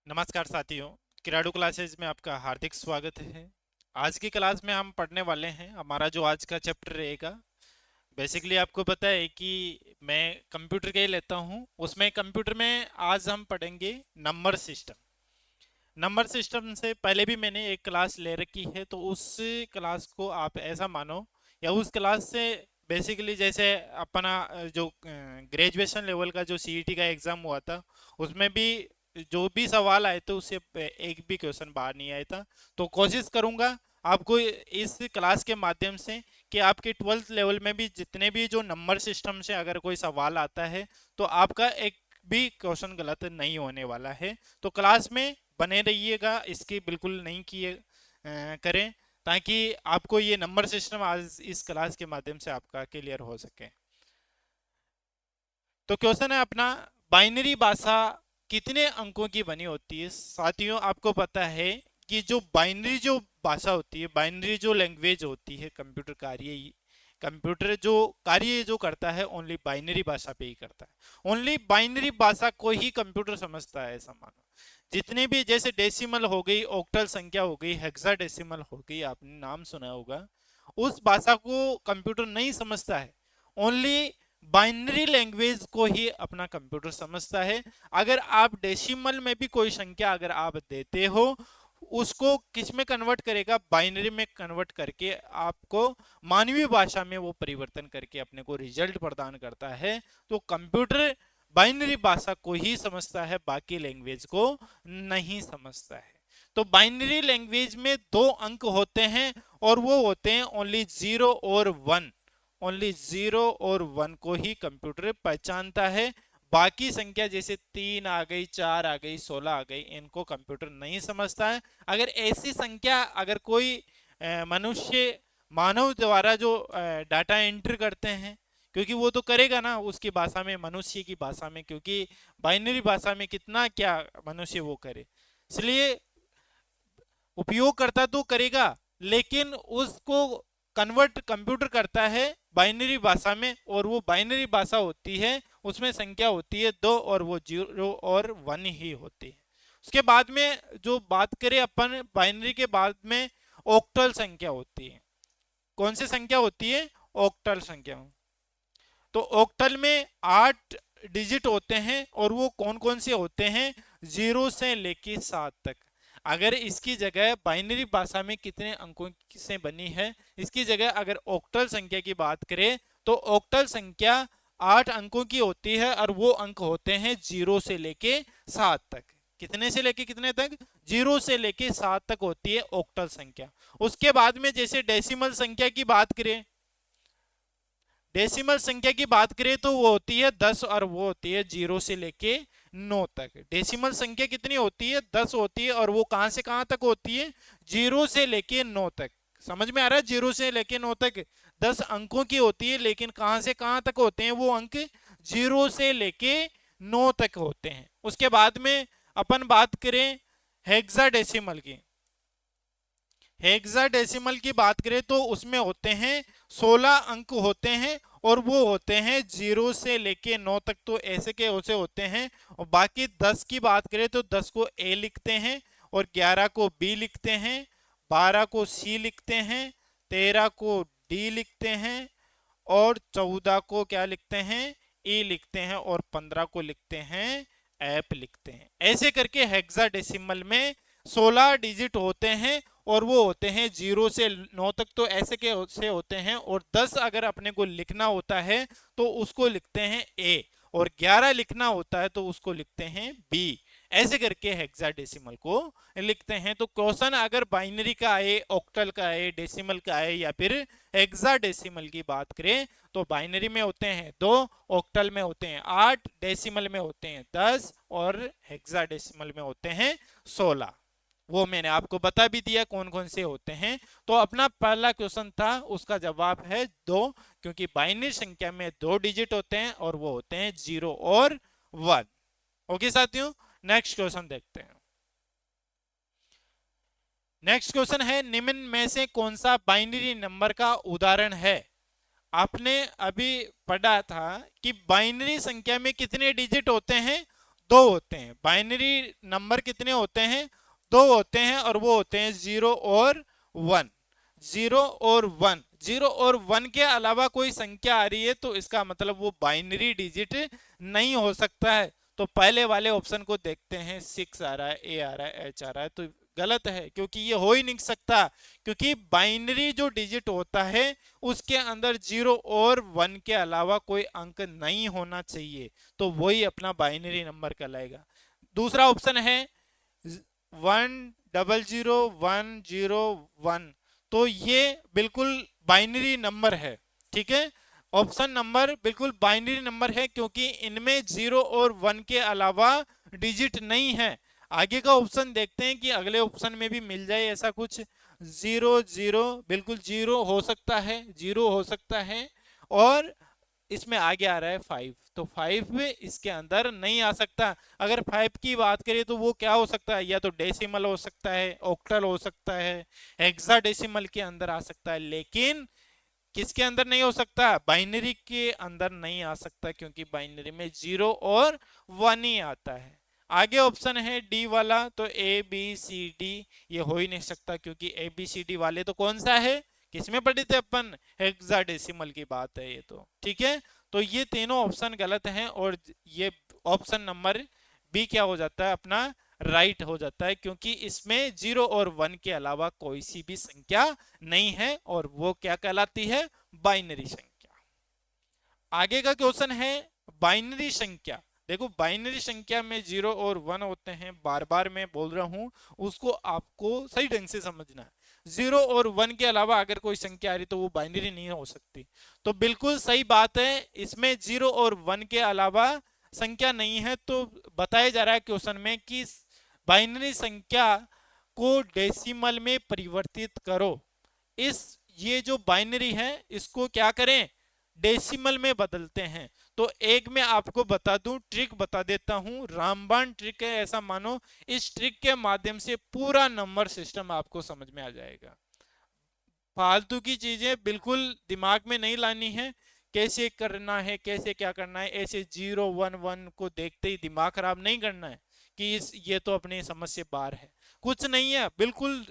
नमस्कार साथियों, किराडू क्लासेज में आपका हार्दिक स्वागत है। आज की क्लास में हम पढ़ने वाले हैं, हमारा जो आज का चैप्टर रहेगा। बेसिकली आपको पता है कि मैं कंप्यूटर के ही लेता हूं। उसमें कंप्यूटर में आज हम पढ़ेंगे नंबर सिस्टम। नंबर सिस्टम से पहले भी मैंने एक क्लास ले रखी है, तो उस क्लास को आप ऐसा मानो या उस क्लास से बेसिकली जैसे अपना जो ग्रेजुएशन लेवल का जो सीईटी का एग्ज़ाम हुआ था, उसमें भी जो भी सवाल आए थे उससे एक भी क्वेश्चन बाहर नहीं आया था। तो कोशिश करूंगा आपको इस क्लास के माध्यम से कि आपके 12th लेवल में भी जितने भी जो नंबर सिस्टम से अगर कोई सवाल आता है तो आपका एक भी क्वेश्चन गलत नहीं होने वाला है। तो क्लास में बने रहिएगा, इसकी बिल्कुल नहीं किए करें, ताकि आपको ये नंबर सिस्टम आज इस क्लास के माध्यम से आपका क्लियर हो सके। तो क्वेश्चन है अपना, बाइनरी भाषा कितने अंकों की बनी होती है। साथियों, आपको पता है कि जो बाइनरी जो भाषा होती है, बाइनरी जो लैंग्वेज होती है, कंप्यूटर जो कार्य जो करता है ओनली बाइनरी भाषा पे ही करता है। ओनली बाइनरी भाषा को ही कंप्यूटर समझता है, ऐसा मानो। जितने भी जैसे डेसिमल हो गई, ऑक्टल संख्या हो गई, हेक्साडेसिमल हो गई, आपने नाम सुना होगा, उस भाषा को कंप्यूटर नहीं समझता है। ओनली बाइनरी लैंग्वेज को ही अपना कंप्यूटर समझता है। अगर आप डेसिमल में भी कोई संख्या अगर आप देते हो, उसको किस में कन्वर्ट करेगा, बाइनरी में कन्वर्ट करके आपको मानवीय भाषा में वो परिवर्तन करके अपने को रिजल्ट प्रदान करता है। तो कंप्यूटर बाइनरी भाषा को ही समझता है, बाकी लैंग्वेज को नहीं समझता है। तो बाइनरी लैंग्वेज में दो अंक होते हैं और वो होते हैं ओनली 0 और 1। ओनली 0 और 1 को ही कंप्यूटर पहचानता है। बाकी संख्या जैसे 3 आ गई, 4 आ गई, 16 आ गई, इनको कंप्यूटर नहीं समझता है। अगर ऐसी संख्या अगर कोई मनुष्य मानव द्वारा जो डाटा एंटर करते हैं, क्योंकि वो तो करेगा ना उसकी भाषा में, मनुष्य की भाषा में, क्योंकि बाइनरी भाषा में कितना क्या मनुष्य वो करे, इसलिए उपयोग करता तो करेगा, लेकिन उसको कन्वर्ट कंप्यूटर करता है बाइनरी भाषा में। और वो बाइनरी भाषा होती है, उसमें संख्या होती है 2 और वो 0 और 1 ही होती है। उसके बाद में जो बात करें अपन बाइनरी के बाद में, ऑक्टल संख्या होती है। कौन सी संख्या होती है? ऑक्टल संख्या। तो ऑक्टल में 8 डिजिट होते हैं और वो कौन कौन से होते हैं? 0 से लेके 7 तक। अगर इसकी जगह बाइनरी भाषा में कितने अंकों से बनी है, इसकी जगह अगर ऑक्टल संख्या की बात करें तो ऑक्टल संख्या 8 अंकों की होती है और वो अंक होते हैं 0 से लेके 7 तक। कितने से लेके कितने तक? 0 से लेके 7 तक होती है ऑक्टल संख्या। उसके बाद में जैसे डेसिमल संख्या की बात करें, डेसिमल संख्या की बात करें तो वो होती है 10 और वो होती है 0 से लेके 9 तक। डेसिमल संख्या कितनी होती है? 10 होती है और वो कहां से कहां तक होती है? 0 से लेके 9 तक। समझ में आ रहा है? 0 से लेके 9 तक 10 अंकों की होती है, लेकिन कहां से कहां तक होते हैं वो अंक? 0 से लेके 9 तक होते हैं। उसके बाद में अपन बात करें हेक्साडेसिमल की। हेक्साडेसिमल की बात करें तो उसमें होते हैं 16 अंक होते हैं और वो होते हैं 0 से लेके 9 तक। तो ऐसे के ऐसे होते हैं। और बाकी 10 की बात करें तो 10 को ए लिखते हैं और 11 को बी लिखते हैं, 12 को सी लिखते हैं, 13 को डी लिखते हैं और 14 को क्या लिखते हैं? ई लिखते हैं और 15 को लिखते हैं एफ लिखते हैं। ऐसे करके हेक्साडेसिमल में 16 डिजिट होते हैं और वो होते हैं 0 से 9 तक। तो ऐसे के से होते हैं। और 10 अगर अपने को लिखना होता है तो उसको लिखते हैं ए, और 11 लिखना होता है तो उसको लिखते हैं बी। ऐसे करके हेक्साडेसिमल को लिखते हैं। तो क्वेश्चन अगर बाइनरी का आए, ऑक्टल का आए, डेसिमल का आए या फिर हेक्साडेसिमल की बात करें तो बाइनरी में होते हैं 2, ऑक्टल में होते हैं 8, डेसिमल में होते हैं 10 और हेक्साडेसिमल में होते हैं 16। वो मैंने आपको बता भी दिया कौन कौन से होते हैं। तो अपना पहला क्वेश्चन था, उसका जवाब है 2, क्योंकि बाइनरी संख्या में 2 डिजिट होते हैं और वो होते हैं 0 और 1। ओके साथियों, नेक्स्ट क्वेश्चन देखते हैं। नेक्स्ट क्वेश्चन है, निम्न में से कौन सा बाइनरी नंबर का उदाहरण है? आपने अभी पढ़ा था कि बाइनरी संख्या में कितने डिजिट होते हैं? दो होते हैं। बाइनरी नंबर कितने होते हैं? दो होते हैं, और वो होते हैं 0 और 1। 0 और 1, 0 और 1 के अलावा कोई संख्या आ रही है तो इसका मतलब वो बाइनरी डिजिट नहीं हो सकता है। तो पहले वाले ऑप्शन को देखते हैं, 6 आ रहा है, ए आ रहा है, एच आ रहा है, तो गलत है, क्योंकि ये हो ही नहीं सकता। क्योंकि बाइनरी जो डिजिट होता है उसके अंदर 0 और 1 के अलावा कोई अंक नहीं होना चाहिए, तो वही अपना बाइनरी नंबर कहलाएगा। दूसरा ऑप्शन है 100 101, तो ये बिल्कुल बाइनरी नंबर है। ठीक है, ऑप्शन नंबर बिल्कुल बाइनरी नंबर है, क्योंकि इनमें 0 और 1 के अलावा डिजिट नहीं है। आगे का ऑप्शन देखते हैं कि अगले ऑप्शन में भी मिल जाए ऐसा कुछ। 0 0, बिल्कुल 0 हो सकता है, 0 हो सकता है। और इसमें आगे आ रहा है 5, तो 5 में इसके अंदर नहीं आ सकता। अगर 5 की बात करें तो वो क्या हो सकता है? या तो डेसिमल हो सकता है, ऑक्टल हो सकता है, हेक्साडेसिमल के अंदर आ सकता है, लेकिन किसके अंदर नहीं हो सकता? बाइनरी के अंदर नहीं आ सकता, क्योंकि बाइनरी में 0 और 1 ही आता है। आगे ऑप्शन है डी वाला, तो ए बी सी डी, ये हो ही नहीं सकता, क्योंकि ए बी सी डी वाले तो कौन सा है, किसमें पढ़े थे अपन? हेक्साडेसिमल की बात है ये तो। ठीक है, तो ये तीनों ऑप्शन गलत हैं, और ये ऑप्शन नंबर बी क्या हो जाता है अपना? राइट हो जाता है, क्योंकि इसमें 0 और 1 के अलावा कोई सी भी संख्या नहीं है, और वो क्या कहलाती है? बाइनरी संख्या। आगे का क्वेश्चन है बाइनरी संख्या। देखो, बाइनरी संख्या में 0 और 1 होते हैं, बार बार मैं बोल रहा हूं, उसको आपको सही ढंग से समझना है। 0 और 1 के अलावा अगर कोई संख्या आ रही तो वो बाइनरी नहीं हो सकती। तो बिल्कुल सही बात है, इसमें 0 और 1 के अलावा संख्या नहीं है। तो बताया जा रहा है क्वेश्चन में कि बाइनरी संख्या को डेसिमल में परिवर्तित करो। इस ये जो बाइनरी है इसको क्या करें? डेसिमल में बदलते हैं। तो एक मैं आपको बता दूं, ट्रिक बता देता हूं, रामबाण ट्रिक है ऐसा मानो। इस ट्रिक के माध्यम से पूरा नंबर सिस्टम आपको समझ में आ जाएगा। फालतू की चीजें बिल्कुल दिमाग में नहीं लानी है। कैसे करना है, कैसे क्या करना है, ऐसे 0 1 1 को देखते ही दिमाग खराब नहीं करना है कि ये तो अपनी समझ से बाहर है। कुछ नहीं है, बिल्कुल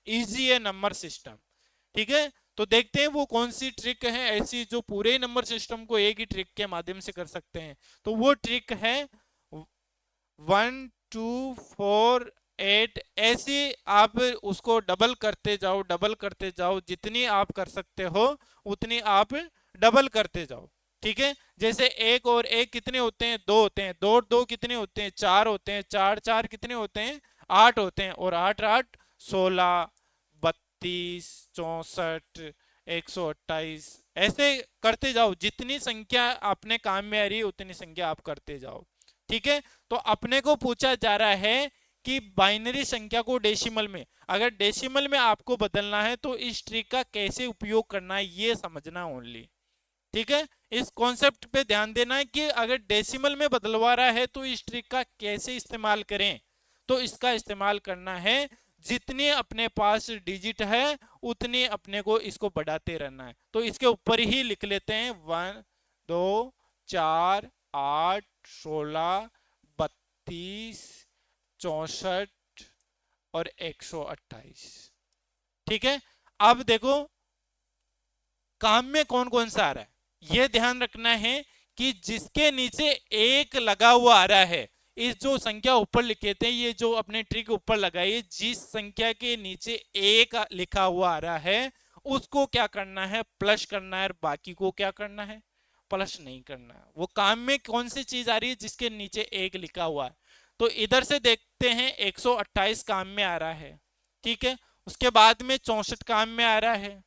इजी है नंबर सिस्टम। ठीक है, तो देखते हैं वो कौन सी ट्रिक है ऐसी जो पूरे नंबर सिस्टम को एक ही ट्रिक के माध्यम से कर सकते हैं। तो वो ट्रिक है 1 2 4 8, ऐसे आप उसको डबल करते जाओ, डबल करते जाओ, जितनी आप कर सकते हो उतनी आप डबल करते जाओ। ठीक है, जैसे 1 और 1 कितने होते हैं? 2 होते हैं। 2 और 2 कितने होते हैं? 4 होते हैं। 4 4 कितने होते हैं? 8 होते हैं। और 8 8 16, 32, 64, 128, ऐसे करते जाओ। जितनी संख्या अपने काम में आ रही है उतनी संख्या आप करते जाओ। ठीक है, तो अपने को पूछा जा रहा है कि बाइनरी संख्या को डेसिमल में, अगर डेसिमल में आपको बदलना है तो इस ट्रिक का कैसे उपयोग करना है ये समझना ओनली। ठीक है, इस कॉन्सेप्ट पे ध्यान देना है कि अगर डेसिमल में बदलवा रहा है तो इस ट्रिक का कैसे इस्तेमाल करें। तो इसका इस्तेमाल करना है, जितने अपने पास डिजिट है उतने अपने को इसको बढ़ाते रहना है। तो इसके ऊपर ही लिख लेते हैं 1 2 4 8 16 32 64 और 128। ठीक है, अब देखो काम में कौन कौन सा आ रहा है, यह ध्यान रखना है कि जिसके नीचे एक लगा हुआ आ रहा है, इस जो संख्या ऊपर लिखे थे, ये जो अपने ट्रिक ऊपर लगाई, जिस संख्या के नीचे एक लिखा हुआ आ रहा है उसको क्या करना है? प्लस करना है। और बाकी को क्या करना है? प्लस नहीं करना है। वो काम में कौन सी चीज आ रही है? जिसके नीचे एक लिखा हुआ है। तो इधर से देखते हैं 128 काम में आ रहा है। ठीक है, उसके बाद में 64 काम में आ रहा है।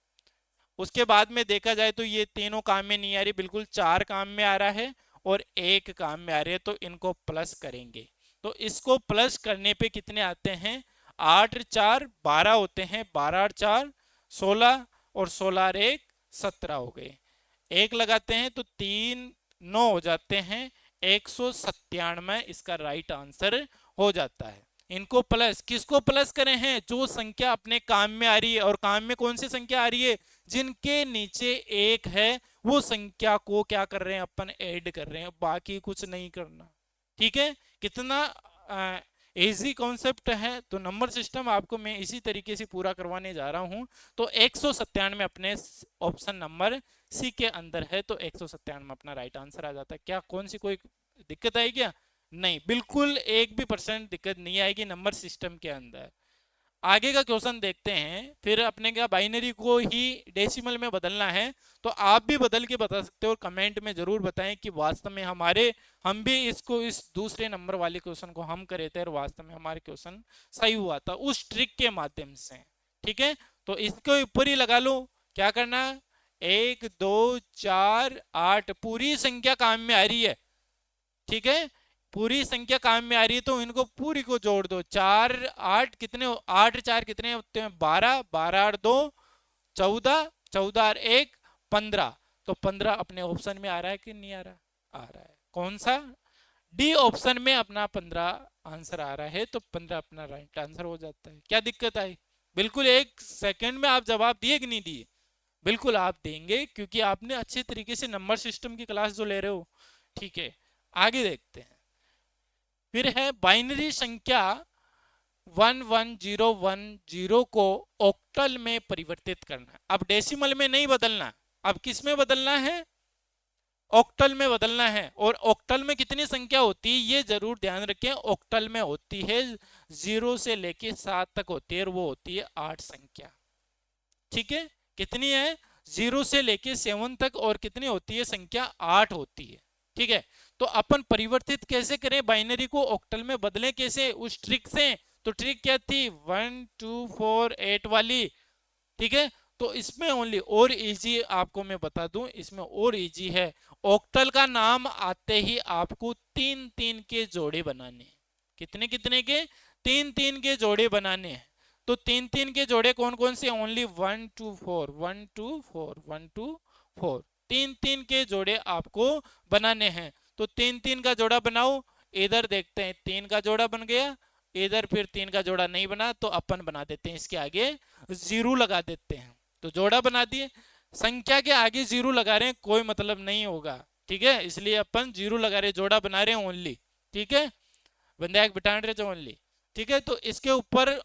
उसके बाद में देखा जाए तो ये तीनों काम में नहीं आ रही, बिल्कुल 4 काम में आ रहा है और 1 काम में आ रही है, तो इनको प्लस करेंगे। तो इसको प्लस करने पे कितने आते हैं? 8 4 12 होते हैं। 12 4 16 और 16 1 17 हो गए। एक लगाते हैं तो 3 9 हो जाते हैं। 197 इसका राइट आंसर हो जाता है। इनको प्लस, किसको प्लस करें हैं? जो संख्या अपने काम में आ रही है। और काम में कौन सी संख्या आ रही है? जिनके नीचे एक है वो संख्या को क्या कर रहे हैं? अपन ऐड कर रहे हैं, बाकी कुछ नहीं करना। ठीक है, कितना इजी कॉन्सेप्ट है। तो नंबर सिस्टम आपको मैं इसी तरीके से पूरा करवाने जा रहा हूं। तो 197 अपने ऑप्शन नंबर सी के अंदर है, तो 197 अपना राइट आंसर आ जाता है। क्या कौन सी कोई दिक्कत आई क्या? नहीं, बिल्कुल एक भी परसेंट दिक्कत नहीं आएगी नंबर सिस्टम के अंदर। आगे का क्वेश्चन देखते हैं। फिर अपने क्या बाइनरी को ही डेसिमल में बदलना है, तो आप भी बदल के बता सकते हो। कमेंट में जरूर बताएं कि वास्तव में हम भी इसको इस दूसरे नंबर वाले क्वेश्चन को हम करे थे और वास्तव में हमारे क्वेश्चन सही हुआ था उस ट्रिक के माध्यम से। ठीक है, तो इसके ऊपर ही लगा लो। क्या करना? 1 2 4 8 पूरी संख्या काम में आ रही है। ठीक है, पूरी संख्या काम में आ रही है तो इनको पूरी को जोड़ दो। 4 8 कितने? 8 4 कितने होते हैं? 12, 12 8 2 14, 14 और 1 15। तो 15 अपने ऑप्शन में आ रहा है कि नहीं आ रहा? आ रहा है। कौन सा? डी ऑप्शन में अपना 15 आंसर आ रहा है, तो 15 अपना राइट आंसर हो जाता है। क्या दिक्कत आई? बिल्कुल 1 सेकंड में आप जवाब दिए कि नहीं दिए? बिल्कुल आप देंगे, क्योंकि आपने अच्छे तरीके से नंबर सिस्टम की क्लास जो ले रहे हो। ठीक है, आगे देखते हैं। फिर है बाइनरी संख्या 11010 को ऑक्टल में परिवर्तित करना। अब डेसिमल में नहीं बदलना, अब किस में बदलना है? ऑक्टल में बदलना है। और ऑक्टल में कितनी संख्या होती है ये जरूर ध्यान रखें। ऑक्टल में होती है 0 से लेके 7 तक होती है, और वो होती है 8 संख्या। ठीक है, कितनी है? 0 से लेके 7 तक, और कितनी होती है संख्या? 8 होती है। ठीक है, तो अपन परिवर्तित कैसे करें बाइनरी को? ऑक्टल में बदलें कैसे? उस ट्रिक से। तो ट्रिक क्या थी? 1 2 4 8 वाली। ठीक है, तो इसमें ओनली और इजी आपको मैं बता दूं, इसमें और इजी है। ऑक्टल का नाम आते ही आपको 3 3 के जोड़े बनाने हैं। कितने कितने के? 3 3 के जोड़े बनाने हैं। तो 3 3 के जोड़े कौन कौन से? ओनली 1 2 4 1 2 4 1 2 4। 3 3 के जोड़े आपको बनाने हैं। तो 3 3 का जोड़ा बनाओ। इधर देखते हैं 3 का जोड़ा बन गया, इधर फिर 3 का जोड़ा नहीं बना, तो अपन बना देते हैं इसके आगे जीरो लगा देते हैं। तो जोड़ा बना दिए। संख्या के आगे जीरो लगा रहे हैं, कोई मतलब नहीं होगा। ठीक है, इसलिए अपन जीरो लगा रहे, जोड़ा बना रहे हैं ओनली। ठीक है, बंदा एक बिठान रहे ओनली। ठीक है, तो इसके ऊपर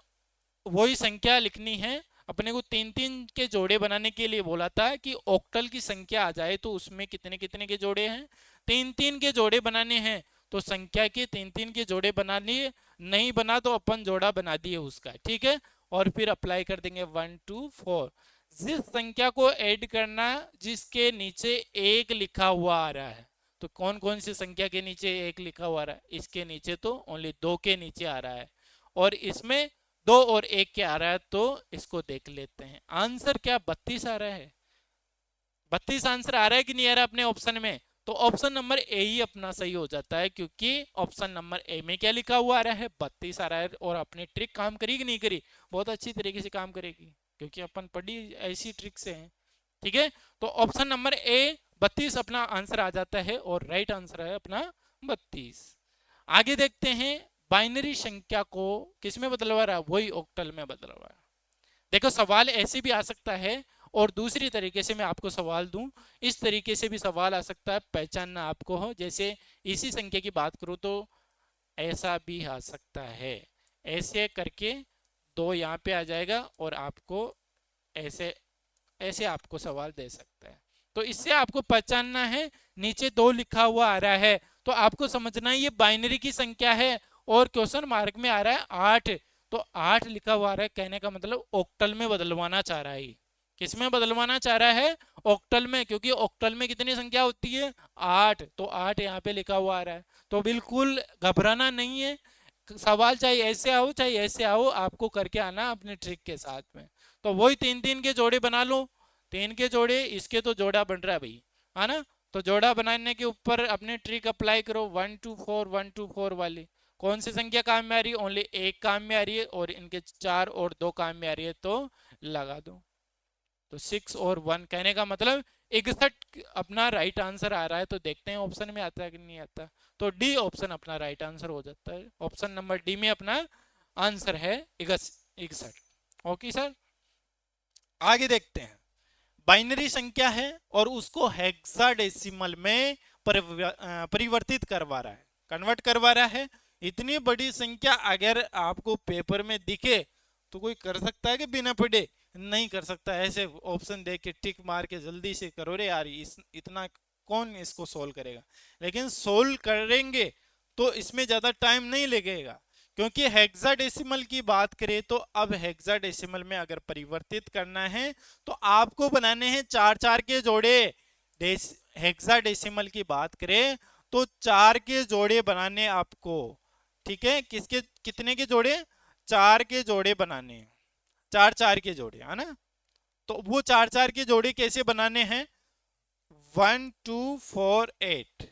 वही संख्या लिखनी है। अपने को 3 3 के जोड़े बनाने के लिए बोला था कि ऑक्टल की संख्या आ जाए तो उसमें कितने कितने के जोड़े हैं? 3 3 के जोड़े बनाने हैं। तो संख्या के 3 3 के जोड़े बना लिए, नहीं बना तो अपन जोड़ा बना दिए उसका। ठीक है, और फिर अप्लाई कर देंगे 1 2 4। जिस संख्या को ऐड करना जिसके नीचे 1 लिखा हुआ आ रहा है, तो कौन कौन सी संख्या के नीचे 1 लिखा हुआ आ रहा है? इसके नीचे तो ओनली 2 के नीचे आ रहा है, और इसमें 2 और 1 के आ रहा है। तो इसको देख लेते हैं। आंसर क्या 32 आ रहा है? 32 आंसर आ रहा है कि नहीं आ रहा अपने ऑप्शन में? तो ऑप्शन नंबर ए ही अपना सही हो जाता है, क्योंकि ऑप्शन नंबर ए में क्या लिखा हुआ आ रहा है? 32 आ रहा है। और अपनी ट्रिक काम करी कि नहीं करी? बहुत अच्छी तरीके से काम करेगी, क्योंकि अपन पढ़ी ऐसी ट्रिक से हैं। ठीक है, तो ऑप्शन नंबर ए 32 अपना आंसर आ जाता है, और राइट आंसर है अपना 32। आगे देखते हैं। बाइनरी संख्या को किस में बदलवा रहा है? वही ऑक्टल में बदलवा रहा है। देखो, सवाल ऐसे भी आ सकता है, और दूसरी तरीके से मैं आपको सवाल दूं, इस तरीके से भी सवाल आ सकता है, पहचानना आपको हो। जैसे इसी संख्या की बात करूं तो ऐसा भी आ सकता है। ऐसे करके 2 यहाँ पे आ जाएगा, और आपको ऐसे ऐसे आपको सवाल दे सकता है। तो इससे आपको पहचानना है। नीचे 2 लिखा हुआ आ रहा है, तो आपको समझना है ये बाइनरी की संख्या है, और क्वेश्चन मार्क में आ रहा है 8। तो 8 लिखा हुआ आ रहा है, कहने का मतलब ऑक्टल में बदलवाना चाह रहा है। किस में बदलवाना चाह रहा है? ऑक्टल में, क्योंकि ऑक्टल में कितनी संख्या होती है? 8। तो 8 यहाँ पे लिखा हुआ आ रहा है। तो बिल्कुल घबराना नहीं है। सवाल चाहे ऐसे आओ चाहे ऐसे आओ, आपको करके आना अपने ट्रिक के साथ में। तो वही 3 3 के जोड़े बना लो। 3 के जोड़े, इसके तो जोड़ा बन रहा है भाई, है ना? तो जोड़ा बनाने के ऊपर अपने ट्रिक अप्लाई करो। 1 2 4 1 2 4 वाली। कौन सी संख्या काम में आ रही है? ओनली 1 काम में आ रही है, और इनके 4 और 2 काम में आ रही है, तो लगा दो। तो 6 और 1, कहने का मतलब 61 अपना राइट आंसर आ रहा है। तो देखते हैं ऑप्शन में आता है कि नहीं आता। तो डी ऑप्शन अपना राइट आंसर हो जाता है। ऑप्शन नंबर डी में अपना आंसर है 61। ओके सर, आगे देखते हैं। बाइनरी संख्या है और उसको हेक्साडेसिमल में परिवर्तित करवा रहा है। कन्वर्ट करवा रहा है। इतनी बड़ी संख्या अगर आपको पेपर में दिखे तो कोई कर सकता है कि बिना पढ़े? नहीं कर सकता। ऐसे ऑप्शन देख के टिक मार के जल्दी से करो रे यार, इतना कौन इसको सोल्व करेगा? लेकिन सोल्व करेंगे तो इसमें ज्यादा टाइम नहीं लगेगा, क्योंकि हेक्साडेसिमल की बात करें तो अब हेक्साडेसिमल में अगर परिवर्तित करना है तो आपको बनाने हैं चार चार के जोड़े। हेक्साडेसिमल की बात करें तो चार के जोड़े बनाने आपको, ठीक है? किसके कितने के जोड़े? चार के जोड़े बनाने हैं, चार चार के जोड़े, है ना? तो वो चार चार के जोड़े कैसे बनाने हैं? 1 2 4 8।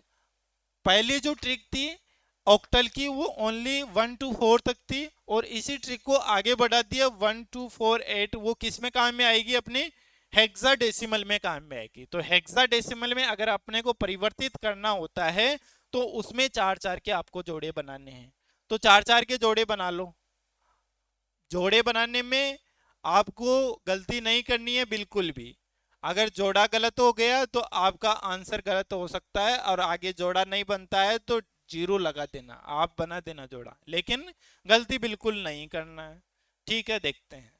पहली जो ट्रिक थी ऑक्टल की वो ओनली 1 2 4 तक थी, और इसी ट्रिक को आगे बढ़ा दिया 1 2 4 8। वो किस में काम में आएगी? अपने हेक्साडेसिमल में काम में आएगी। तो हेक्साडेसिमल में अगर अपने को परिवर्तित करना होता है तो उसमें चार चार के आपको जोड़े बनाने हैं। तो चार चार के जोड़े बना लो। जोड़े बनाने में आपको गलती नहीं करनी है बिल्कुल भी। अगर जोड़ा गलत हो गया तो आपका आंसर गलत हो सकता है, और आगे जोड़ा नहीं बनता है तो जीरो लगा देना, आप बना देना जोड़ा, लेकिन गलती बिल्कुल नहीं करना है। ठीक है, देखते हैं।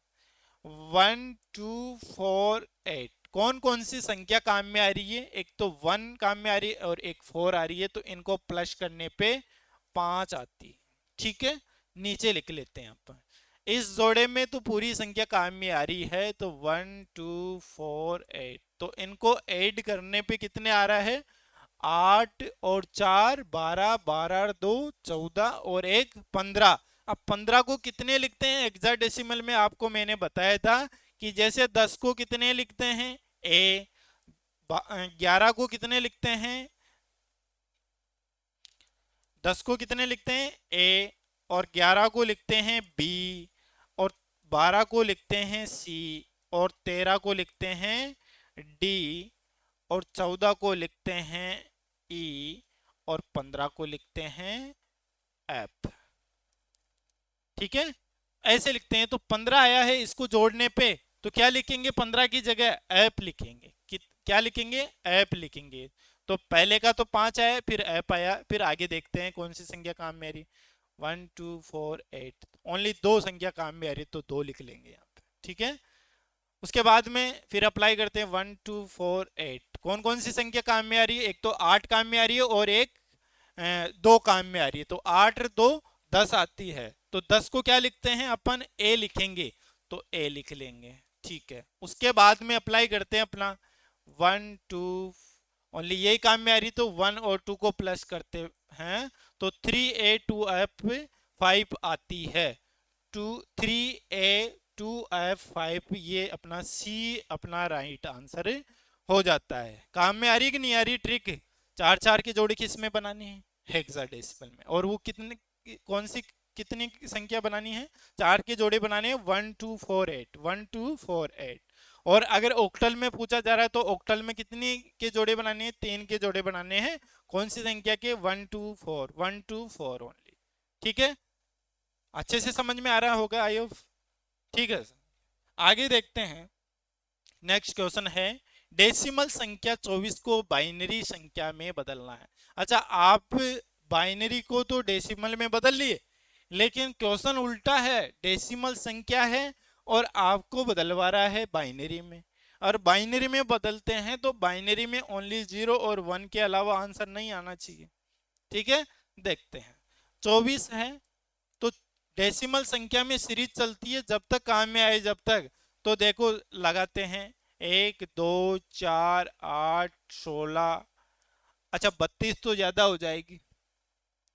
1 2 4 8 कौन कौन सी संख्या काम में आ रही है? एक तो 1 काम में आ रही है और एक 4 आ रही है, तो इनको प्लस करने पे 5 आती है। ठीक है, नीचे लिख लेते हैं आप। इस जोड़े में तो पूरी संख्या काम में आ रही है, तो 1 2 4 8, तो इनको ऐड करने पे कितने आ रहा है? 8 और 4 12, 12 और 2 14 और 1 15। अब 15 को कितने लिखते हैं हेक्साडेसिमल में? आपको मैंने बताया था कि जैसे 10 को कितने लिखते हैं? ए। 11 को कितने लिखते हैं? 10 को कितने लिखते हैं? ए। और 11 को लिखते हैं बी। और 12 को लिखते हैं सी। और 13 को लिखते हैं डी। और 14 को लिखते हैं ई। और 15 को लिखते हैं एफ। ठीक है, ऐसे लिखते हैं। तो 15 आया है, इसको जोड़ने पे तो क्या लिखेंगे? 15 की जगह एफ लिखेंगे। क्या लिखेंगे? एफ लिखेंगे। तो पहले का तो 5 आया, फिर एफ आया, फिर आगे देखते हैं कौन सी संख्या काम में आ रही। 1 2 4 8 ओनली दो संख्या काम में आ रही, तो दो लिख लेंगे यहाँ पे। ठीक है, उसके बाद में फिर अप्लाई करते हैं 1 2 4 8। कौन कौन सी संख्या काम में आ रही है? एक तो 8 काम में आ रही है और एक 2 काम में आ रही है। तो 8 और 2 10 आती है। तो 10 को क्या लिखते हैं अपन? ए लिखेंगे, तो ए लिख लेंगे। ठीक है, उसके बाद में अप्लाई करते हैं अपना 1 2 ओनली यही काम में आ रही, तो 1 और 2 को प्लस करते हैं, तो 3a 2f 5 आती है। 3a 2f 5, ये अपना सी अपना राइट आंसर हो जाता है। काम में आ रही कि नहीं आ रही ट्रिक? चार चार की जोड़ी किस में बनानी है? हेक्साडेसिमल में। और वो कितने, कौन सी, कितनी संख्या बनानी है? चार के जोड़े बनाने हैं। 1 2 4 8 1 2 4 8। और अगर ऑक्टल में पूछा जा रहा है तो ऑक्टल में कितनी के जोड़े बनाने हैं? 3 के जोड़े बनाने हैं। कौन सी संख्या के? 1 2 4 1 2 4 ओनली। ठीक है, अच्छे से समझ में आ रहा होगा आई होप। ठीक है, आगे देखते हैं। नेक्स्ट क्वेश्चन है, डेसिमल संख्या 24 को बाइनरी संख्या में बदलना है। अच्छा, आप बाइनरी को तो डेसिमल में बदल लिए, लेकिन क्वेश्चन उल्टा है। डेसिमल संख्या है और आपको बदलवा रहा है बाइनरी में। और बाइनरी में बदलते हैं तो बाइनरी में ओनली 0 और 1 के अलावा आंसर नहीं आना चाहिए। ठीक है, देखते हैं। 24 है तो डेसिमल संख्या में सीरीज चलती है जब तक काम में आए, जब तक। तो देखो लगाते हैं 1 2 4 8 16। अच्छा, 32 तो ज्यादा हो जाएगी।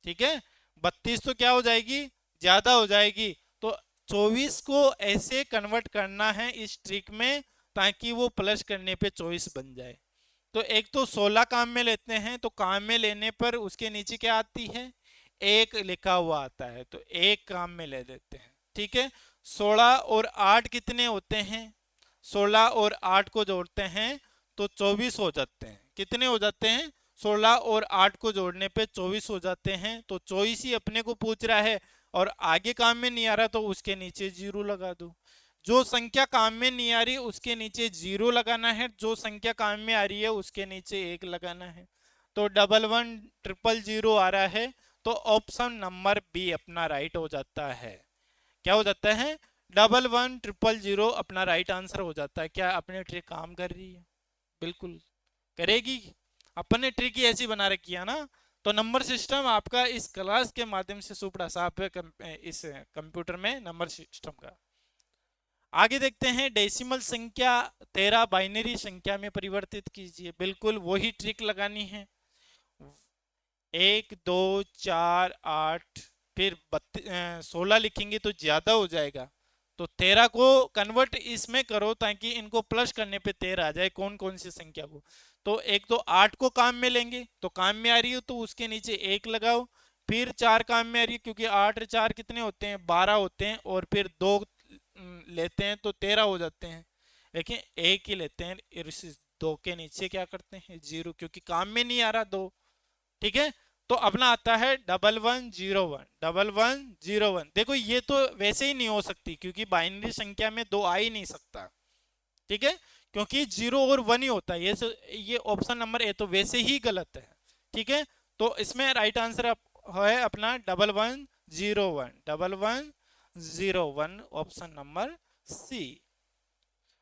ठीक है, 32 तो क्या हो जाएगी? ज्यादा हो जाएगी। तो 24 को ऐसे कन्वर्ट करना है इस ट्रिक में, ताकि वो प्लस करने पे 24 बन जाए। तो एक तो 16 काम में लेते हैं, तो काम में लेने पर उसके नीचे क्या आती है? एक लिखा हुआ आता है, तो एक काम में ले लेते हैं। ठीक है, 16 और 8 कितने होते हैं? 16 और 8 को जोड़ते हैं तो 24 हो जाते हैं। कितने हो जाते हैं? 16 और 8 को जोड़ने पे 24 हो जाते हैं। तो 24 ही अपने को पूछ रहा है, और आगे काम में नहीं आ रहा तो उसके नीचे 0 लगा दो। जो संख्या काम में नहीं आ रही उसके नीचे 0 लगाना है, जो संख्या काम में आ रही है उसके नीचे 1 लगाना है। तो 11 000 आ रहा है, तो ऑप्शन नंबर बी अपना राइट हो जाता है। क्या हो जाता है? 111000 अपना राइट आंसर हो जाता है। क्या अपनी ट्रिक काम कर रही है? बिल्कुल करेगी। अपन ने ट्रिक ही ऐसी बना रखी है ना। तो नंबर सिस्टम आपका इस क्लास के माध्यम से सुपड़ा साफ है इस कंप्यूटर में नंबर सिस्टम का। आगे देखते हैं डेसिमल संख्या 13 बाइनरी संख्या में परिवर्तित कीजिए। बिल्कुल वही ट्रिक लगानी है। 1 2 4 8 फिर 16 लिखेंगे तो ज्यादा हो जाएगा। तो 13 को कन्वर्ट इसमें करो ताकि इनको प्लस करने पे 13 आ जाए कौन कौन सी संख्या को। तो एक तो 8 को काम में लेंगे तो काम में आ रही हो तो उसके नीचे 1 लगाओ। फिर 4 काम में आ रही है क्योंकि 8 और 4 कितने होते हैं? 12 होते हैं। और फिर 2 लेते हैं तो 13 हो जाते हैं। लेकिन एक ही लेते हैं, इस 2 के नीचे क्या करते हैं? 0, क्योंकि काम में नहीं आ रहा 2। ठीक है, तो अपना आता है 1101। देखो ये तो वैसे ही नहीं हो सकती क्योंकि बाइनरी संख्या में 2 आ ही नहीं सकता। ठीक है, क्योंकि 0 और 1 ही होता है। ये ऑप्शन नंबर ए तो वैसे ही गलत है। ठीक है, तो इसमें राइट आंसर है अपना 1101 ऑप्शन नंबर सी।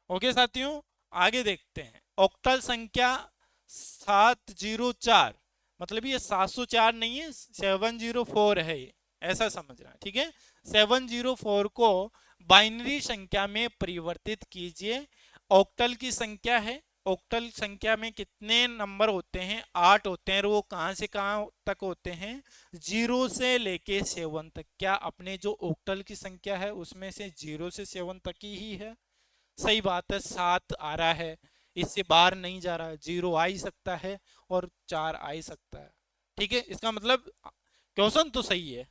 ओके साथियों, आगे देखते हैं। ऑक्टल संख्या 704, मतलब ये 704 नहीं है, 704 है ये, ऐसा समझना। ठीक है, 704 को बाइनरी संख्या में परिवर्तित कीजिए। ऑक्टल की संख्या है। ऑक्टल संख्या में कितने नंबर होते हैं? 8 होते हैं। और वो कहां से कहां तक होते हैं? 0 से लेके 7 तक। क्या अपने जो ऑक्टल की संख्या है उसमें से 0 से 7 तक ही है? सही बात है, 7 आ रहा है, इससे बाहर नहीं जा रहा। 0 आ ही सकता है और 4 आ ही सकता है। ठीक है, इसका मतलब क्वेश्चन तो सही है।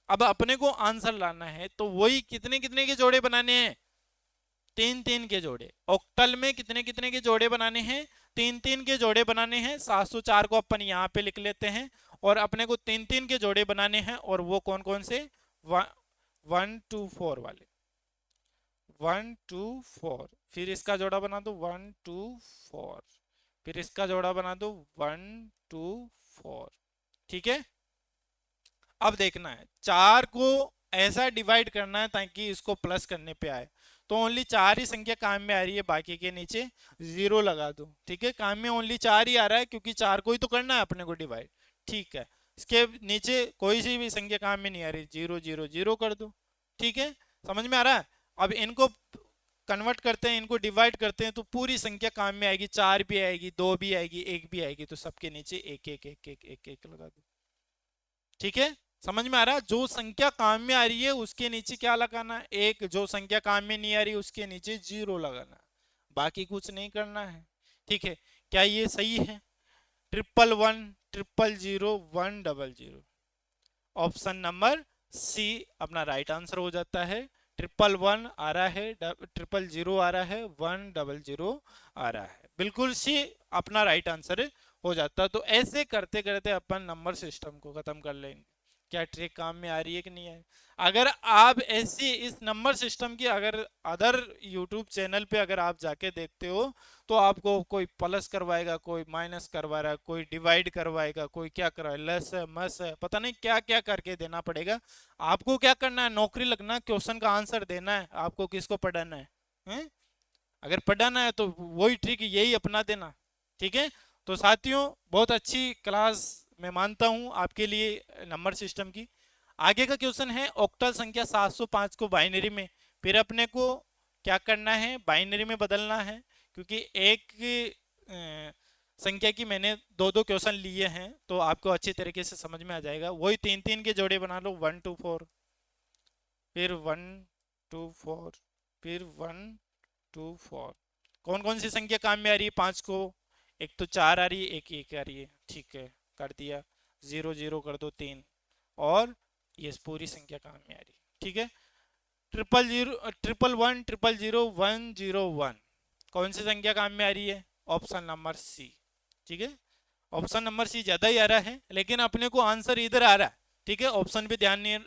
अब अपने को आंसर लाना है तो वही कितने कितने के जोड़े बनाने हैं? 3-3 के जोड़े। ऑक्टल में कितने कितने के जोड़े बनाने हैं? 3-3 के जोड़े बनाने हैं। 704 को अपन यहाँ पे लिख लेते हैं और अपने को 3-3 के जोड़े बनाने हैं। और वो कौन कौन से? 1 2 4 वाले। 1 2 4, फिर इसका जोड़ा बना दो 1 2 4, फिर इसका जोड़ा बना दो 1 2 4। ठीक है, अब देखना है 4 को ऐसा डिवाइड करना है ताकि इसको प्लस करने पे आए। तो ओनली 4 ही संख्या काम में आ रही है, बाकी के नीचे 0 लगा दो। ठीक है, काम में ओनली 4 ही आ रहा है क्योंकि 4 को ही तो करना है अपने को डिवाइड। ठीक है, इसके नीचे कोई सी भी संख्या काम में नहीं आ रही, 0 0 0 कर दो। ठीक है, समझ में आ रहा है? अब इनको कन्वर्ट करते हैं, इनको डिवाइड करते हैं तो पूरी संख्या काम में आएगी। 4 भी आएगी, 2 भी आएगी, 1 भी आएगी। तो सबके नीचे 1 1 1 1 1 1 लगा दो। ठीक है, समझ में आ रहा है? जो संख्या काम में आ रही है उसके नीचे क्या लगाना है? 1। जो संख्या काम में नहीं आ रही उसके नीचे 0 लगाना है, बाकी कुछ नहीं करना है। ठीक है, क्या ये सही है? 111 000 100, ऑप्शन नंबर सी अपना राइट आंसर हो जाता है। 111 आ रहा है, 000 आ रहा है, 100 आ रहा है। बिल्कुल सी अपना राइट आंसर हो जाता है। तो ऐसे करते करते अपन नंबर सिस्टम को खत्म कर लेंगे। क्या ट्रिक काम में आ रही है कि नहीं है? अगर आप ऐसी इस नंबर सिस्टम की अगर अदर यूट्यूब चैनल पे अगर आप जाके देखते हो तो आपको कोई प्लस करवाएगा, कोई माइनस करवा रहा है, कोई डिवाइड करवाएगा, कोई क्या करवाएगा, लेस है मस है, पता नहीं क्या क्या करके देना पड़ेगा। आपको क्या करना है? नौकरी लगना, क्वेश्चन का आंसर देना है। आपको किसको पढ़ाना है? अगर पढ़ाना है तो वही ट्रिक यही अपना देना। ठीक है, तो साथियों बहुत अच्छी क्लास मैं मानता हूं आपके लिए नंबर सिस्टम की। आगे का क्वेश्चन है ऑक्टल संख्या 705 को बाइनरी में। फिर अपने को क्या करना है? बाइनरी में बदलना है क्योंकि एक संख्या की मैंने 2-2 क्वेश्चन लिए हैं तो आपको अच्छी तरीके से समझ में आ जाएगा। वही 3-3 के जोड़े बना लो, 1 2 4, फिर 1 2 4, फिर 1 2 4। कौन कौन सी संख्या काम में आ रही है? 5 को, एक तो 4 आ रही है, एक 1 आ रही है। ठीक है, कर दिया। 0 0 कर दो 3, और ये पूरी संख्या काम में आ रही है। ठीक है, 111 कौन सी संख्या काम में आ रही है? Option number C. ठीक है, ऑप्शन नंबर सी ज्यादा ही आ रहा है लेकिन अपने को आंसर इधर आ रहा है। ठीक है, ऑप्शन पे ध्यान नहीं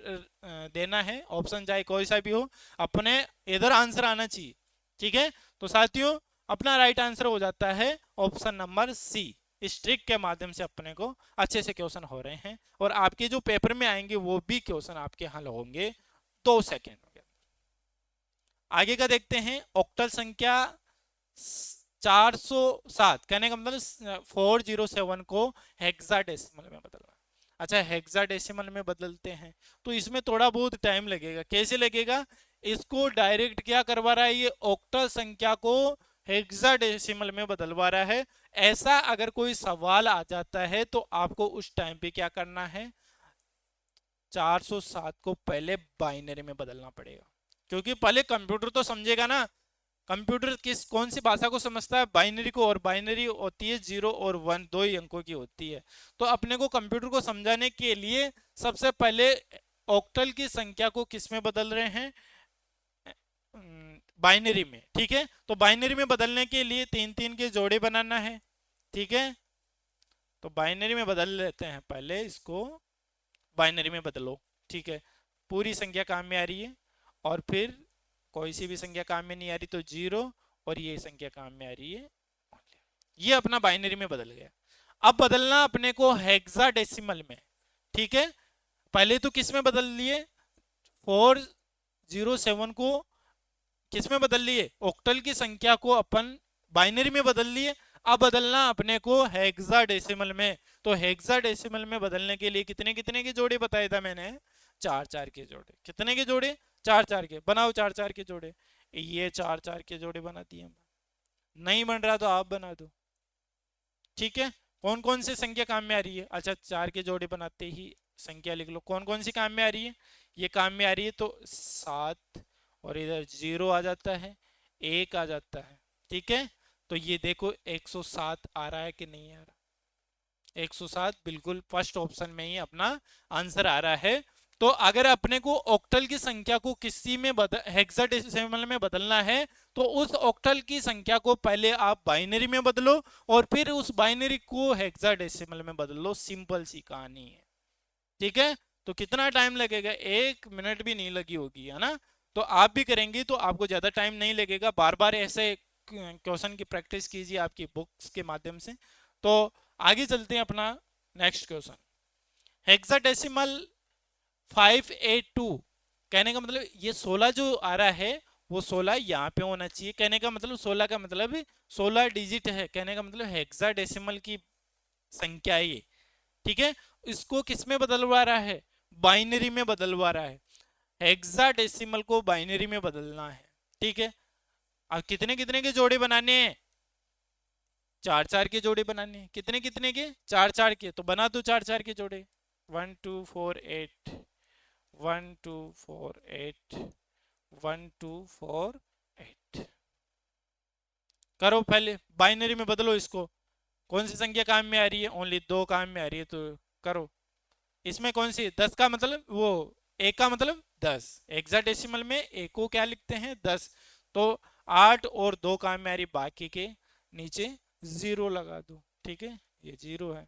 देना है, ऑप्शन चाहे कोई सा भी हो अपने इधर आंसर आना चाहिए। ठीक है, तो साथियों अपना राइट आंसर हो जाता है ऑप्शन नंबर सी। इस ट्रिक के माध्यम से अपने को अच्छे से क्वेश्चन हो रहे हैं और आपके जो पेपर में आएंगे वो भी क्वेश्चन आपके हल होंगे 2 सेकेंड में। आगे का देखते हैं। ऑक्टल संख्या 407 कहने का मतलब 407 को हेक्साडेसिमल में बदलना। अच्छा, हेक्साडेसिमल में बदलते हैं तो इसमें थोड़ा बहुत टाइम लगेगा। कैसे लगेगा? इसको डायरेक्ट क्या करवा रहा है, ये ऑक्टल संख्या को हेक्साडेसिमल में बदलवा रहा है। ऐसा अगर कोई सवाल आ जाता है तो आपको उस टाइम पे क्या करना है, 407 को पहले बाइनरी में बदलना पड़ेगा, क्योंकि पहले कंप्यूटर तो समझेगा ना। कंप्यूटर कौन सी भाषा को समझता है? बाइनरी को, और बाइनरी होती है 0 और 1, 2 ही अंकों की होती है। तो अपने को कंप्यूटर को समझाने के लिए सबसे पहले ऑक्टल की संख्या को किस में बदल रहे हैं? बाइनरी में। ठीक है, तो बाइनरी में बदलने के लिए 3-3 के जोड़े बनाना है। ठीक है, तो बाइनरी में बदल लेते हैं, पहले इसको बाइनरी में बदलो। ठीक है, पूरी संख्या काम में आ रही है और फिर कोई सी भी संख्या काम में नहीं आ रही तो 0, और ये संख्या काम में आ रही है, ये अपना बाइनरी में बदल गया। अब बदलना अपने को हेक्साडेसिमल में। ठीक है, पहले तो किस में बदल लिए? 407 को किस में बदल लिए? ऑक्टल की संख्या को अपन बाइनरी में बदल लिए। अब बदलना अपने को हेक्साडेसिमल में। तो हेक्साडेसिमल में बदलने के लिए कितने कितने के जोड़े बताया था मैंने? 4-4 के जोड़े। कितने के जोड़े? 4-4 के। बनाओ 4-4 के जोड़े। ये 4-4 के जोड़े बना दिए। नहीं बन रहा तो आप बना दो। ठीक है, कौन कौन सी संख्या काम में आ रही है? अच्छा, 4 के जोड़े बनाते ही संख्या लिख लो, कौन कौन सी काम में आ रही है? ये काम में आ रही है तो 7, और इधर 0 आ जाता है, 1 आ जाता है। ठीक है, तो ये देखो 107 आ रहा है कि नहीं आ रहा? 107 बिल्कुल फर्स्ट ऑप्शन में ही अपना आंसर आ रहा है। तो अगर अपने को ऑक्टल की संख्या को किसी में हेक्साडेसिमल में बदलना है तो उस ऑक्टल की संख्या को पहले आप बाइनरी में बदलो और फिर उस बाइनरी को हेक्साडेसिमल में बदल लो। सिंपल सी कहानी है। ठीक है, तो कितना टाइम लगेगा? 1 मिनट भी नहीं लगी होगी, है ना? तो आप भी करेंगे तो आपको ज्यादा टाइम नहीं लगेगा। बार बार ऐसे क्वेश्चन की प्रैक्टिस कीजिए आपकी बुक्स के माध्यम से। तो आगे चलते हैं अपना नेक्स्ट क्वेश्चन। हेक्साडेसिमल 582 कहने का मतलब ये 16 जो आ रहा है वो 16 यहाँ पे होना चाहिए। कहने का मतलब 16 का मतलब 16 डिजिट है। कहने का मतलब हेक्साडेसिमल की संख्या है ये। ठीक है, इसको किस में बदलवा रहा है? बाइनरी में बदलवा रहा है। हेक्साडेसिमल को बाइनरी में बदलना है। ठीक है, अब कितने कितने के जोड़े बनाने हैं? 4-4 के जोड़े बनाने हैं। कितने कितने के? 4-4 के। तो बना दो 4-4 के जोड़े। 1 2 4 8, 1 2 4 8, 1 2 4 8। करो, पहले बाइनरी में बदलो इसको। कौन सी संख्या काम में आ रही है? ओनली 2 काम में आ रही है, तो करो। इसमें कौन सी? 10 का मतलब वो 1 का मतलब 10। हेक्साडेसिमल में 1 को क्या लिखते हैं? 10। तो 8 और 2 काम में आ रही, बाकी के नीचे 0 लगा दो। ठीक है, ये 0 है।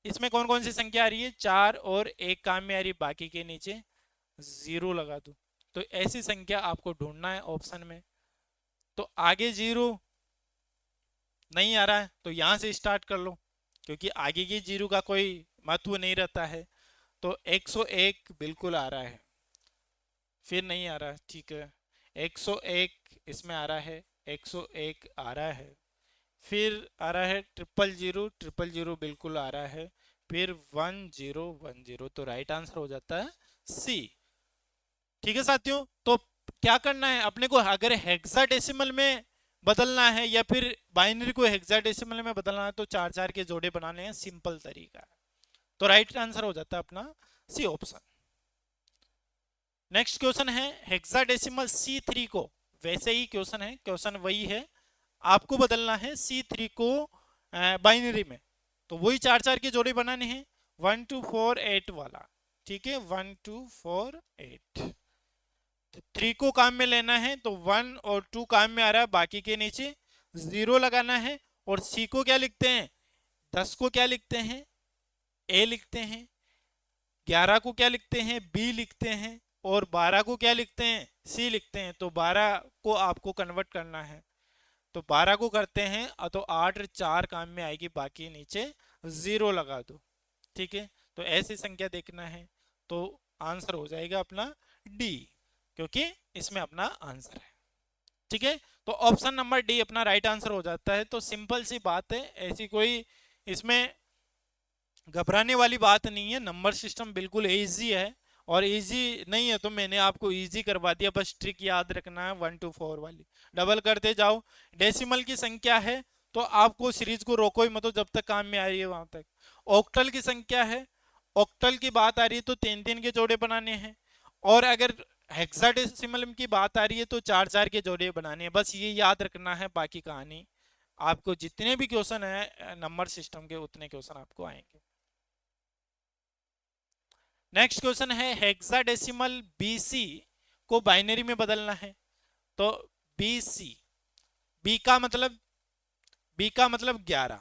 इसमें कौन कौन सी संख्या आ रही है? 4 और 1 काम में आ रही, बाकी के नीचे 0 लगा दो। तो ऐसी संख्या आपको ढूंढना है ऑप्शन में। तो आगे 0 नहीं आ रहा है तो यहां से स्टार्ट कर लो, क्योंकि आगे की 0 का कोई महत्व नहीं रहता है। तो 101 बिल्कुल आ रहा है, फिर नहीं आ रहा। ठीक है, 101 इसमें आ रहा है, 101 आ रहा है, फिर आ रहा है 000, 000 बिल्कुल आ रहा है, फिर 1010। तो राइट आंसर हो जाता है सी। ठीक है साथियों, तो क्या करना है अपने को? अगर हेक्साडेसिमल में बदलना है या फिर बाइनरी को हेक्साडेसिमल में बदलना है तो 4-4 के जोड़े बनाने हैं। सिंपल तरीका है। तो राइट आंसर हो जाता है अपना सी ऑप्शन। नेक्स्ट क्वेश्चन है हेक्साडेसिमल C3 को। वैसे ही क्वेश्चन है, क्वेश्चन वही है, आपको बदलना है C3 को बाइनरी में। तो वही 4-4 के जोड़े बनाने हैं, 1 2 4 8 वाला। ठीक है, 1 2 4 8। 3 को काम में लेना है तो 1 और 2 काम में आ रहा है, बाकी के नीचे 0 लगाना है। और C को क्या लिखते हैं? 10 को क्या लिखते हैं? A लिखते हैं। 11 को क्या लिखते हैं? B लिखते हैं। और 12 को क्या लिखते हैं? C लिखते हैं। तो 12 को आपको कन्वर्ट करना है। तो 12 को करते हैं तो 8 4 काम में आएगी, बाकी नीचे 0 लगा दो। ठीक है, तो ऐसी संख्या देखना है, तो आंसर हो जाएगा अपना डी, क्योंकि इसमें अपना आंसर है। ठीक है, तो ऑप्शन नंबर डी अपना राइट आंसर हो जाता है। तो सिंपल सी बात है, ऐसी कोई इसमें घबराने वाली बात नहीं है। नंबर सिस्टम बिल्कुल इजी है, और इजी नहीं है तो मैंने आपको इजी करवा दिया, बस ट्रिक याद रखना है 1 to 4 वाली, डबल करते जाओ। डेसिमल की संख्या है तो आपको सीरीज को रोको ही मत, जब तक काम में आ रही है वहां तक। ऑक्टल की संख्या है, ऑक्टल की बात आ रही है तो 3 3 के जोड़े बनाने हैं, और अगर हेक्साडेसिमल की बात आ रही है तो 4 4 के जोड़े बनाने हैं। बस ये याद रखना है, बाकी कहानी आपको जितने भी क्वेश्चन है नंबर सिस्टम के उतने क्वेश्चन आपको आएंगे। नेक्स्ट क्वेश्चन है हेक्साडेसिमल बीसी को बाइनरी में बदलना है। तो बीसी, बी का मतलब 11,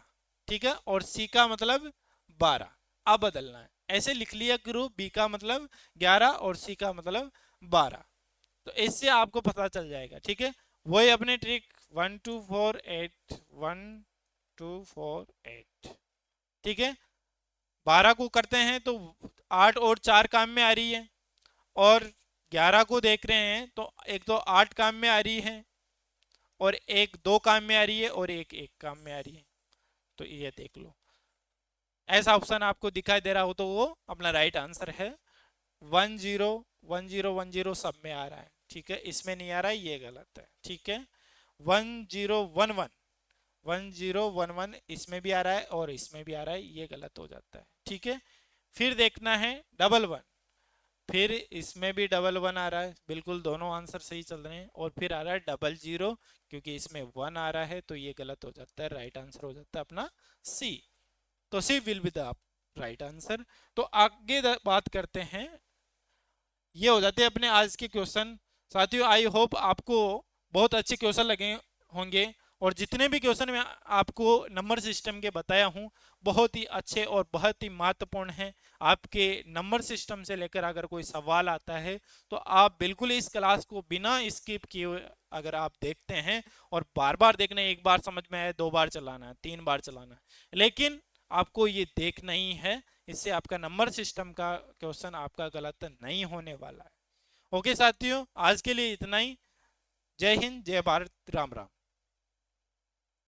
ठीक है, और सी का मतलब 12। अब बदलना है, ऐसे लिख लिया करो, बी का मतलब 11 और सी का मतलब 12, तो इससे आपको पता चल जाएगा। ठीक है, वही अपने ट्रिक 1 2 4 8 1 2 4 8। ठीक है, 12 को करते हैं तो 8 और 4 काम में आ रही है, और 11 को देख रहे हैं तो एक तो 8 काम में आ रही है, और एक 2 काम में आ रही है, और एक 1 काम में आ रही है। तो ये देख लो, ऐसा ऑप्शन आपको दिखाई दे रहा हो तो वो अपना राइट आंसर है। 1 0 1 0 1 0 सब में आ रहा है, ठीक है, इसमें नहीं आ रहा है, ये गलत है। ठीक है, 1 0 1 1 1 0 1 1 इसमें भी आ रहा है और इसमें भी आ रहा है, ये गलत हो जाता है। ठीक है, फिर देखना है डबल 1, फिर इसमें भी डबल 1 आ रहा है, बिल्कुल दोनों आंसर सही चल रहे हैं, और फिर आ रहा है डबल 0, क्योंकि इसमें 1 आ रहा है तो ये गलत हो जाता है, राइट आंसर हो जाता है अपना सी। तो C will be the right answer. तो आगे बात करते हैं, ये हो जाते हैं अपने आज के क्वेश्चन। साथियों, आई होप आपको बहुत अच्छे क्वेश्चन लगे होंगे, और जितने भी क्वेश्चन मैं आपको नंबर सिस्टम के बताया हूं बहुत ही अच्छे और बहुत ही महत्वपूर्ण हैं। आपके नंबर सिस्टम से लेकर अगर कोई सवाल आता है तो आप बिल्कुल इस क्लास को बिना स्किप किए अगर आप देखते हैं, और बार बार देखना, एक बार समझ में आए 2 बार चलाना है, 3 बार चलाना है, लेकिन आपको ये देखना ही है, इससे आपका नंबर सिस्टम का क्वेश्चन आपका गलत नहीं होने वाला है। ओके साथियों, आज के लिए इतना ही। जय हिंद, जय भारत, राम राम।